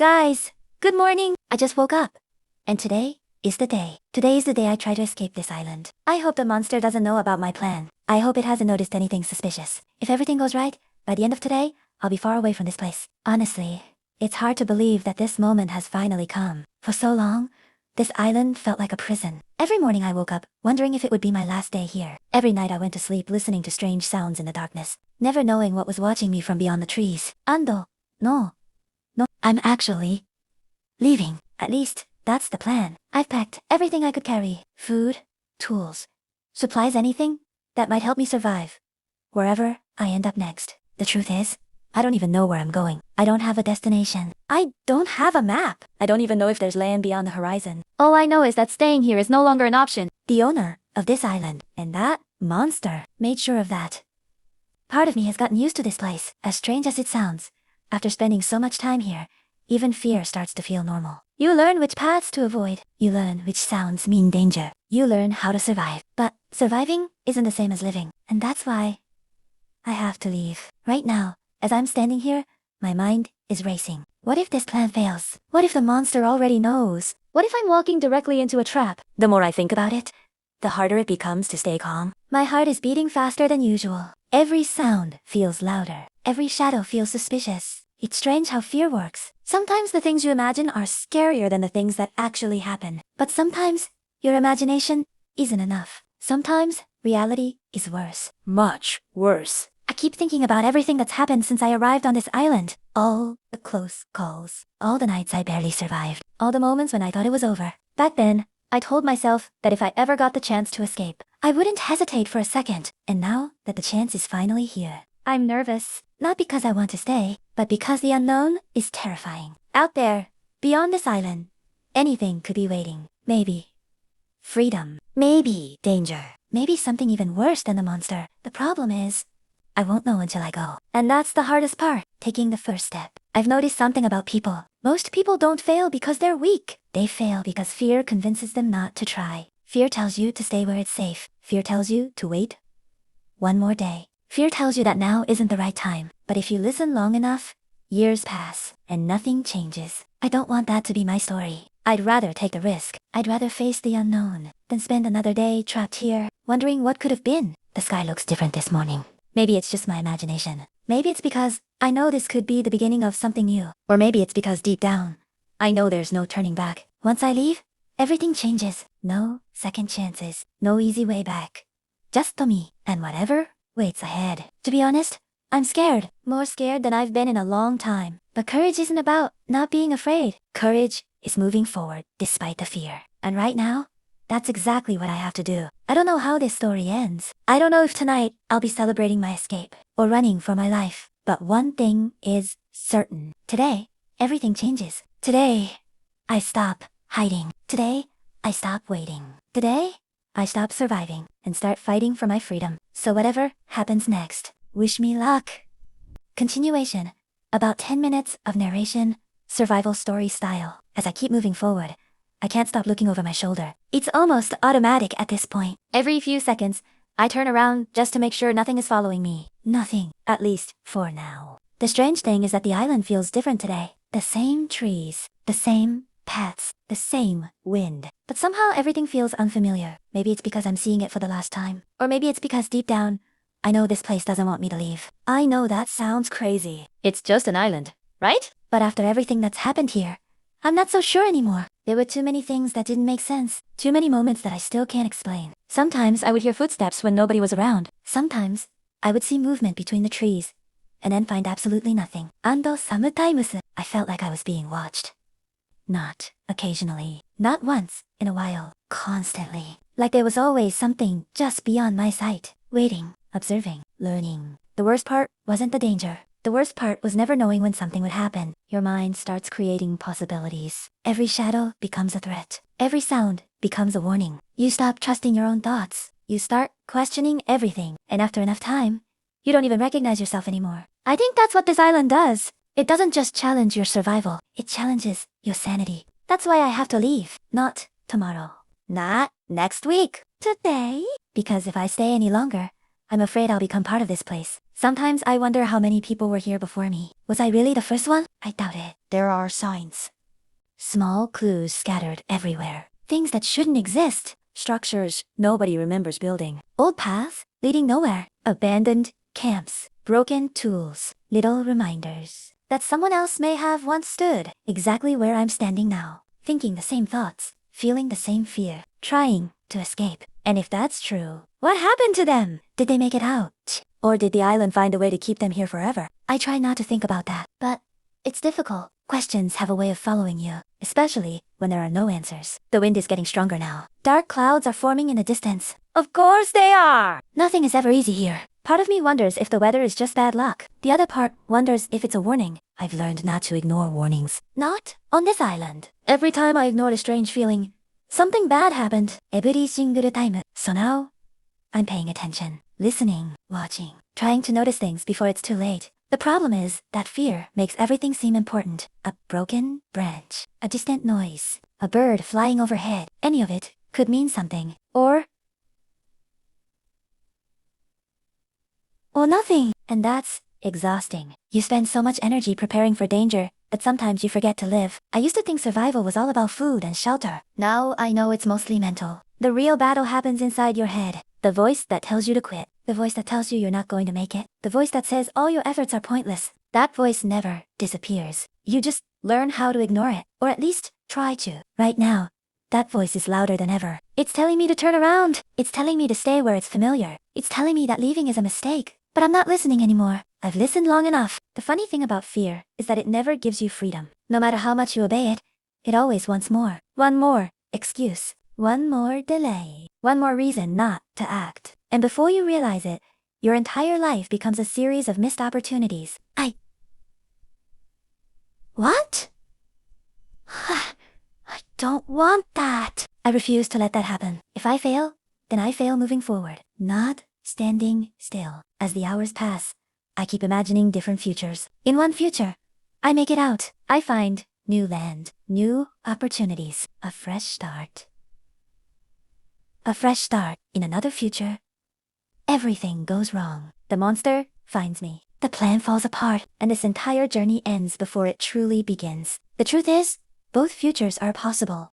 Guys, good morning. I just woke up. And today is the day. Today is the day I try to escape this island. I hope the monster doesn't know about my plan. I hope it hasn't noticed anything suspicious. If everything goes right, by the end of today, I'll be far away from this place. Honestly, it's hard to believe that this moment has finally come. For so long, this island felt like a prison. Every morning I woke up, wondering if it would be my last day here. Every night I went to sleep listening to strange sounds in the darkness, never knowing what was watching me from beyond the trees. Ando, no, I'm actually leaving. At least, that's the plan. I've packed everything I could carry. Food, tools, supplies, anything that might help me survive wherever I end up next. The truth is, I don't even know where I'm going. I don't have a destination. I don't have a map. I don't even know if there's land beyond the horizon. All I know is that staying here is no longer an option. The owner of this island and that monster made sure of that. Part of me has gotten used to this place, as strange as it sounds. After spending so much time here, even fear starts to feel normal. You learn which paths to avoid. You learn which sounds mean danger. You learn how to survive. But surviving isn't the same as living. And that's why I have to leave. Right now, as I'm standing here, my mind is racing. What if this plan fails? What if the monster already knows? What if I'm walking directly into a trap? The more I think about it, the harder it becomes to stay calm. My heart is beating faster than usual. Every sound feels louder. Every shadow feels suspicious. It's strange how fear works. Sometimes the things you imagine are scarier than the things that actually happen. But sometimes, your imagination isn't enough. Sometimes, reality is worse. Much worse. I keep thinking about everything that's happened since I arrived on this island. All the close calls. All the nights I barely survived. All the moments when I thought it was over. Back then, I told myself that if I ever got the chance to escape, I wouldn't hesitate for a second. And now that the chance is finally here, I'm nervous. Not because I want to stay, but because the unknown is terrifying. Out there, beyond this island, anything could be waiting. Maybe freedom. Maybe danger. Maybe something even worse than the monster. The problem is, I won't know until I go. And that's the hardest part, taking the first step. I've noticed something about people. Most people don't fail because they're weak. They fail because fear convinces them not to try. Fear tells you to stay where it's safe. Fear tells you to wait one more day. Fear tells you that now isn't the right time. But if you listen long enough, years pass and nothing changes. I don't want that to be my story. I'd rather take the risk. I'd rather face the unknown than spend another day trapped here, wondering what could have been. The sky looks different this morning. Maybe it's just my imagination. Maybe it's because I know this could be the beginning of something new. Or maybe it's because deep down, I know there's no turning back. Once I leave, everything changes. No second chances. No easy way back. Just me and whatever waits ahead. To be honest, I'm scared. More scared than I've been in a long time. But courage isn't about not being afraid. Courage is moving forward despite the fear. And right now, that's exactly what I have to do. I don't know how this story ends. I don't know if tonight I'll be celebrating my escape or running for my life. But one thing is certain. Today, everything changes. Today, I stop hiding. Today, I stop waiting. Today, I stop surviving and start fighting for my freedom. So whatever happens next, wish me luck. Continuation. About 10 minutes of narration, survival story style. As I keep moving forward, I can't stop looking over my shoulder. It's almost automatic at this point. Every few seconds, I turn around just to make sure nothing is following me. Nothing, at least for now. The strange thing is that the island feels different today. The same trees, the same paths, the same wind. But somehow everything feels unfamiliar. Maybe it's because I'm seeing it for the last time. Or maybe it's because deep down, I know this place doesn't want me to leave. I know that sounds crazy. It's just an island, right? But after everything that's happened here, I'm not so sure anymore. There were too many things that didn't make sense. Too many moments that I still can't explain. Sometimes I would hear footsteps when nobody was around. Sometimes I would see movement between the trees and then find absolutely nothing. Ando sometimes I felt like I was being watched. Not occasionally. Not once in a while. Constantly. Like there was always something just beyond my sight. Waiting, observing, learning. The worst part wasn't the danger. The worst part was never knowing when something would happen. Your mind starts creating possibilities. Every shadow becomes a threat. Every sound becomes a warning. You stop trusting your own thoughts. You start questioning everything. And after enough time, you don't even recognize yourself anymore. I think that's what this island does. It doesn't just challenge your survival. It challenges your sanity. That's why I have to leave. Not tomorrow. Not next week. Today. Because if I stay any longer, I'm afraid I'll become part of this place. Sometimes I wonder how many people were here before me. Was I really the first one? I doubt it. There are signs. Small clues scattered everywhere. Things that shouldn't exist. Structures nobody remembers building. Old paths leading nowhere. Abandoned camps. Broken tools. Little reminders that someone else may have once stood exactly where I'm standing now. Thinking the same thoughts. Feeling the same fear. Trying to escape. And if that's true, what happened to them? Did they make it out? Or did the island find a way to keep them here forever? I try not to think about that, but it's difficult. Questions have a way of following you, especially when there are no answers. The wind is getting stronger now. Dark clouds are forming in the distance. Of course they are! Nothing is ever easy here. Part of me wonders if the weather is just bad luck. The other part wonders if it's a warning. I've learned not to ignore warnings. Not on this island. Every time I ignored a strange feeling, something bad happened. Every single time. So now, I'm paying attention. Listening, watching, trying to notice things before it's too late. The problem is that fear makes everything seem important. A broken branch, a distant noise, a bird flying overhead. Any of it could mean something. Or nothing. And that's exhausting. You spend so much energy preparing for danger that sometimes you forget to live. I used to think survival was all about food and shelter. Now I know it's mostly mental. The real battle happens inside your head. The voice that tells you to quit. The voice that tells you you're not going to make it. The voice that says all your efforts are pointless. That voice never disappears. You just learn how to ignore it. Or at least try to. Right now, that voice is louder than ever. It's telling me to turn around. It's telling me to stay where it's familiar. It's telling me that leaving is a mistake. But I'm not listening anymore. I've listened long enough. The funny thing about fear is that it never gives you freedom. No matter how much you obey it, it always wants more. One more excuse. One more delay. One more reason not to act. And before you realize it, your entire life becomes a series of missed opportunities. What? I don't want that. I refuse to let that happen. If I fail, then I fail moving forward. Not standing still. As the hours pass, I keep imagining different futures. In one future, I make it out. I find new land, new opportunities, a fresh start. A fresh start. In another future, everything goes wrong. The monster finds me. The plan falls apart, and this entire journey ends before it truly begins. The truth is, both futures are possible.